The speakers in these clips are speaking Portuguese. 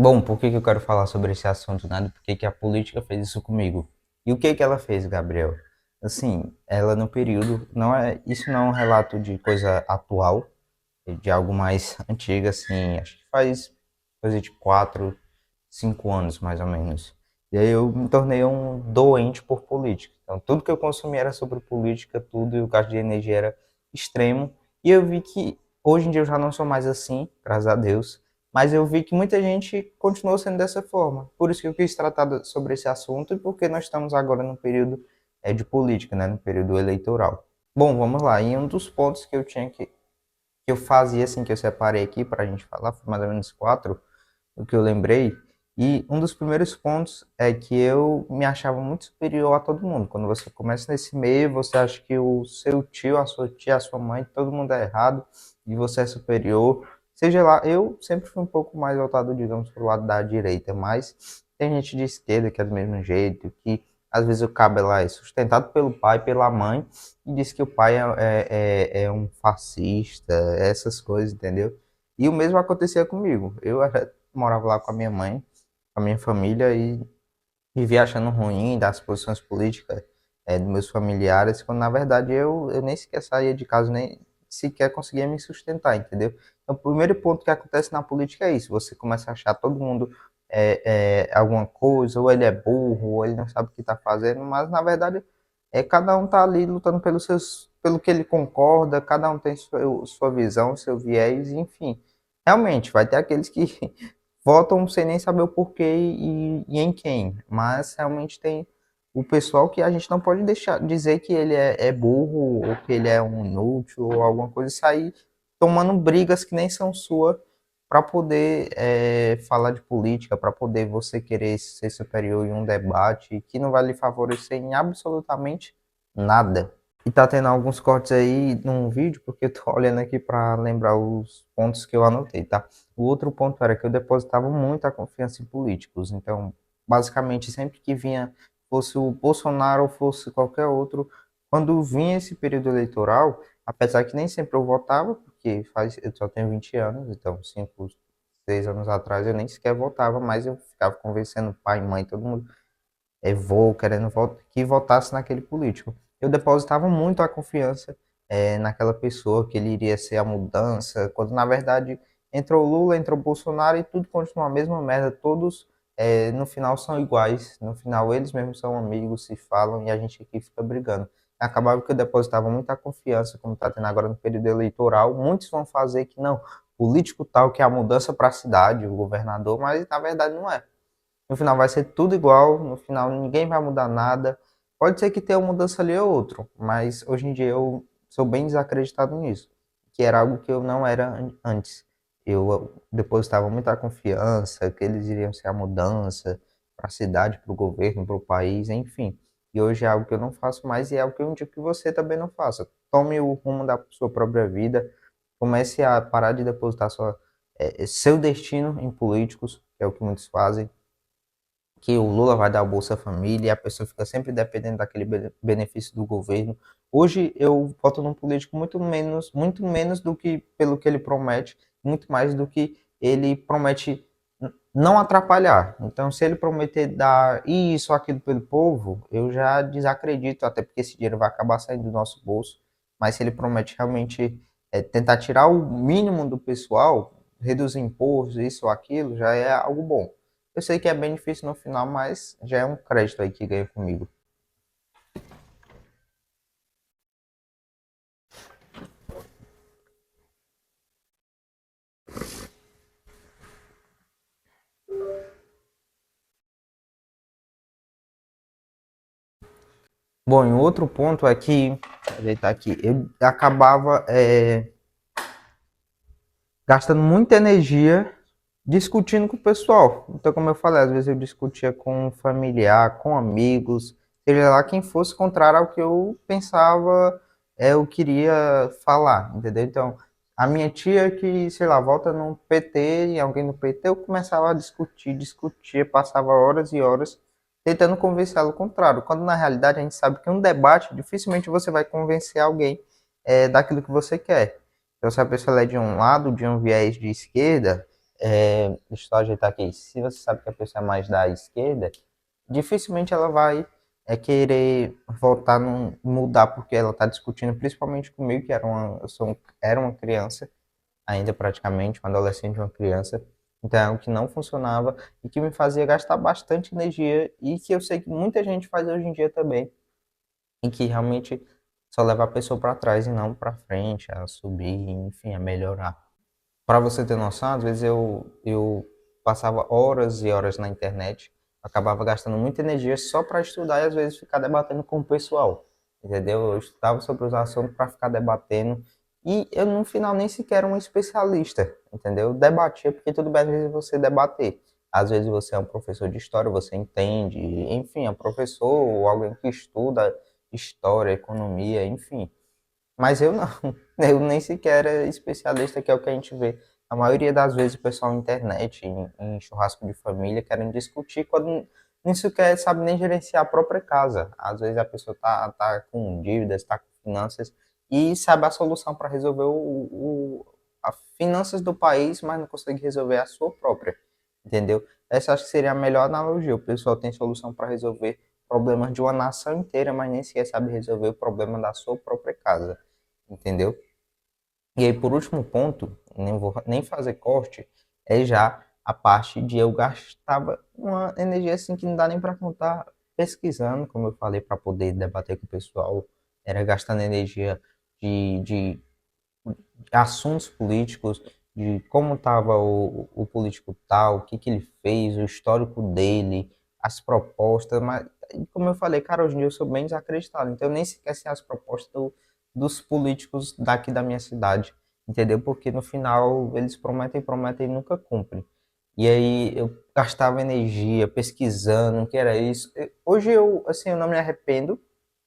Bom, por que que eu quero falar sobre esse assunto, né? Por que que a política fez isso comigo? E o que que ela fez, Gabriel? Assim, ela no período, não é, isso não é um relato de coisa atual, de algo mais antigo, assim, acho que faz coisa de 4, 5 anos, mais ou menos. E aí eu me tornei um doente por política. Então, tudo que eu consumia era sobre política, tudo, e o gasto de energia era extremo. E eu vi que hoje em dia eu já não sou mais assim, graças a Deus, mas eu vi que muita gente continuou sendo dessa forma. Por isso que eu quis tratar sobre esse assunto e porque nós estamos agora no período de política, né, no período eleitoral. Bom, vamos lá. E um dos pontos que eu fazia assim, que eu separei aqui para a gente falar, foi mais ou menos quatro, o que eu lembrei. E um dos primeiros pontos é que eu me achava muito superior a todo mundo. Quando você começa nesse meio, você acha que o seu tio, a sua tia, a sua mãe, todo mundo é errado e você é superior. Seja lá, eu sempre fui um pouco mais voltado, digamos, para o lado da direita, mas tem gente de esquerda que é do mesmo jeito, que às vezes o cabo lá é sustentado pelo pai, pela mãe, e diz que o pai é um fascista, essas coisas, entendeu? E o mesmo acontecia comigo. Morava lá com a minha mãe, com a minha família, e vivia achando ruim das posições políticas dos meus familiares, quando na verdade eu nem sequer saía de casa, nem sequer conseguia me sustentar, entendeu? Então, o primeiro ponto que acontece na política é isso: você começa a achar todo mundo alguma coisa, ou ele é burro, ou ele não sabe o que está fazendo, mas na verdade cada um está ali lutando pelo que ele concorda, cada um tem sua visão, seu viés, enfim. Realmente, vai ter aqueles que votam sem nem saber o porquê e em quem. Mas realmente tem o pessoal que a gente não pode deixar dizer que ele é burro ou que ele é um inútil ou alguma coisa e sair tomando brigas que nem são sua para poder falar de política, para poder você querer ser superior em um debate que não vai lhe favorecer em absolutamente nada. E tá tendo alguns cortes aí num vídeo, porque eu tô olhando aqui para lembrar os pontos que eu anotei, tá? O outro ponto era que eu depositava muita confiança em políticos. Então, basicamente, sempre que vinha, fosse o Bolsonaro ou fosse qualquer outro, quando vinha esse período eleitoral, apesar que nem sempre eu votava, porque eu só tenho 20 anos, então 5, 6 anos atrás eu nem sequer votava, mas eu ficava convencendo pai, mãe, todo mundo vou querendo que votasse naquele político. Eu depositava muito a confiança naquela pessoa, que ele iria ser a mudança, quando na verdade entrou Lula, entrou Bolsonaro e tudo continua a mesma merda. Todos no final são iguais, no final eles mesmos são amigos, se falam e a gente aqui fica brigando. Acabava que eu depositava muita confiança, como está tendo agora no período eleitoral. Muitos vão fazer que não, político tal que é a mudança para a cidade, o governador, mas na verdade não é. No final vai ser tudo igual, no final ninguém vai mudar nada. Pode ser que tenha uma mudança ali ou outro, mas hoje em dia eu sou bem desacreditado nisso, que era algo que eu não era antes. Eu depositava muita confiança que eles iriam ser a mudança para a cidade, para o governo, para o país, enfim. E hoje é algo que eu não faço mais e é algo que eu indico que você também não faça. Tome o rumo da sua própria vida, comece a parar de depositar seu destino em políticos, que é o que muitos fazem, que o Lula vai dar o Bolsa Família e a pessoa fica sempre dependendo daquele benefício do governo. Hoje eu voto num político muito menos do que pelo que ele promete, muito mais do que ele promete não atrapalhar. Então, se ele prometer dar isso ou aquilo pelo povo, eu já desacredito, até porque esse dinheiro vai acabar saindo do nosso bolso. Mas se ele promete realmente tentar tirar o mínimo do pessoal, reduzir impostos, isso ou aquilo, já é algo bom. Eu sei que é bem difícil no final, mas já é um crédito aí que ganha comigo. Bom, e o outro ponto é que, ajeitar aqui, eu acabava gastando muita energia discutindo com o pessoal. Então, como eu falei, às vezes eu discutia com um familiar, com amigos, seja lá quem fosse contrário ao que eu pensava, eu queria falar, entendeu? Então, a minha tia que, sei lá, vota no PT e alguém no PT, eu começava a discutir, passava horas e horas tentando convencer ela ao contrário, quando na realidade a gente sabe que um debate dificilmente você vai convencer alguém daquilo que você quer. Então, se a pessoa é de um lado, de um viés de esquerda, deixa eu ajeitar aqui. Se você sabe que a pessoa é mais da esquerda, dificilmente ela vai querer votar mudar porque ela está discutindo, principalmente comigo, que era uma criança, ainda praticamente, um adolescente, uma criança. Então é algo que não funcionava e que me fazia gastar bastante energia e que eu sei que muita gente faz hoje em dia também e que realmente só leva a pessoa para trás e não para frente, a subir, enfim, a melhorar. Para você ter noção, às vezes eu passava horas e horas na internet, acabava gastando muita energia só para estudar e às vezes ficar debatendo com o pessoal, entendeu? Eu estudava sobre os assuntos para ficar debatendo e eu no final nem sequer era um especialista, entendeu? Eu debatia porque tudo bem às vezes você debater. Às vezes você é um professor de história, você entende, enfim, é um professor ou alguém que estuda história, economia, enfim. Mas eu não, eu nem sequer era especialista, que é o que a gente vê. A maioria das vezes o pessoal na internet, em churrasco de família, querem discutir quando nem sequer sabe nem gerenciar a própria casa. Às vezes a pessoa tá com dívidas, tá com finanças e sabe a solução para resolver as finanças do país, mas não consegue resolver a sua própria, entendeu? Essa acho que seria a melhor analogia. O pessoal tem solução para resolver problemas de uma nação inteira, mas nem sequer sabe resolver o problema da sua própria casa, entendeu? E aí, por último ponto, nem vou nem fazer corte, é já a parte de eu gastava uma energia assim que não dá nem para contar pesquisando, como eu falei, para poder debater com o pessoal, era gastando energia de assuntos políticos, de como estava o político tal, o que, que ele fez, o histórico dele, as propostas, mas como eu falei, cara, hoje em dia eu sou bem desacreditado, então eu nem sequer sei as propostas dos políticos daqui da minha cidade, entendeu? Porque no final eles prometem, prometem e nunca cumprem. E aí eu gastava energia pesquisando o que era isso. Hoje eu, assim, eu não me arrependo,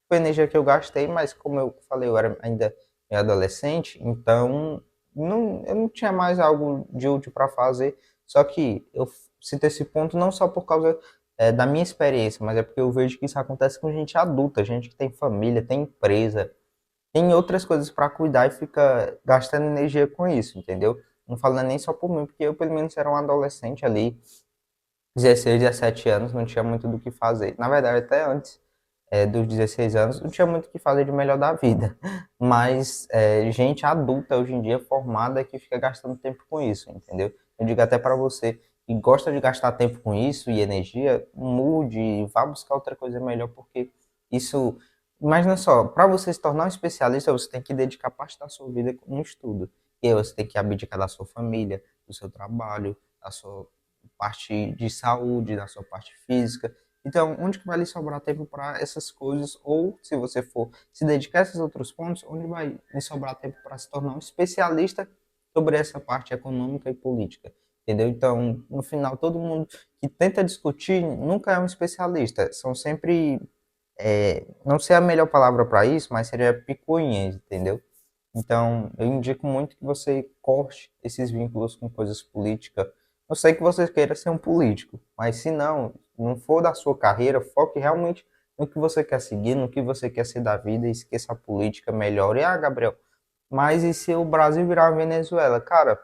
foi a energia que eu gastei, mas como eu falei, eu era ainda adolescente, então eu não tinha mais algo de útil para fazer. Só que eu cito esse ponto não só por causa da minha experiência, mas é porque eu vejo que isso acontece com gente adulta, gente que tem família, tem empresa, tem outras coisas para cuidar e fica gastando energia com isso, entendeu? Não falando nem só por mim, porque eu pelo menos era um adolescente ali, 16, 17 anos, não tinha muito do que fazer. Na verdade, até antes dos 16 anos, não tinha muito o que fazer de melhor da vida. Mas gente adulta hoje em dia, formada, que fica gastando tempo com isso, entendeu? Eu digo até para você que gosta de gastar tempo com isso e energia, mude, vá buscar outra coisa melhor, porque isso. Imagina só, para você se tornar um especialista, você tem que dedicar parte da sua vida com um estudo. E aí você tem que abdicar da sua família, do seu trabalho, da sua parte de saúde, da sua parte física. Então, onde que vai lhe sobrar tempo para essas coisas? Ou, se você for se dedicar a esses outros pontos, onde vai lhe sobrar tempo para se tornar um especialista sobre essa parte econômica e política? Entendeu? Então, no final, todo mundo que tenta discutir nunca é um especialista. São sempre, não sei a melhor palavra para isso, mas seria picuinhas, entendeu? Então, eu indico muito que você corte esses vínculos com coisas políticas. Eu sei que você queira ser um político, mas se não for da sua carreira, foque realmente no que você quer seguir, no que você quer ser da vida e esqueça a política, melhore. Ah, Gabriel, mas e se o Brasil virar uma Venezuela? Cara,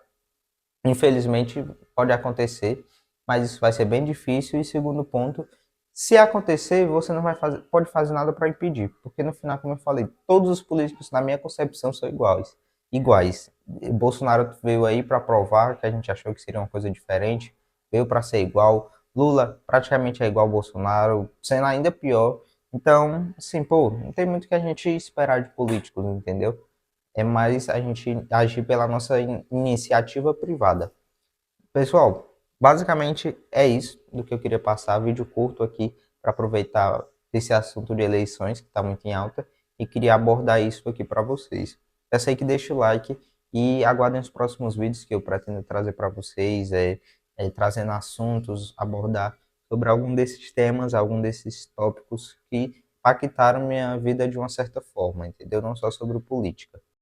infelizmente pode acontecer, mas isso vai ser bem difícil. E segundo ponto, se acontecer, você não vai fazer, pode fazer nada para impedir, porque no final, como eu falei, todos os políticos na minha concepção são iguais. Iguais. Bolsonaro veio aí para provar que a gente achou que seria uma coisa diferente, veio para ser igual. Lula praticamente é igual ao Bolsonaro, sendo ainda pior. Então, assim, pô, não tem muito que a gente esperar de políticos, entendeu? É mais a gente agir pela nossa iniciativa privada. Pessoal, basicamente é isso do que eu queria passar. Vídeo curto aqui para aproveitar esse assunto de eleições que está muito em alta e queria abordar isso aqui para vocês. Peço aí que deixe o like e aguardem os próximos vídeos que eu pretendo trazer para vocês, trazendo assuntos, abordar sobre algum desses temas, algum desses tópicos que impactaram minha vida de uma certa forma, entendeu? Não só sobre política.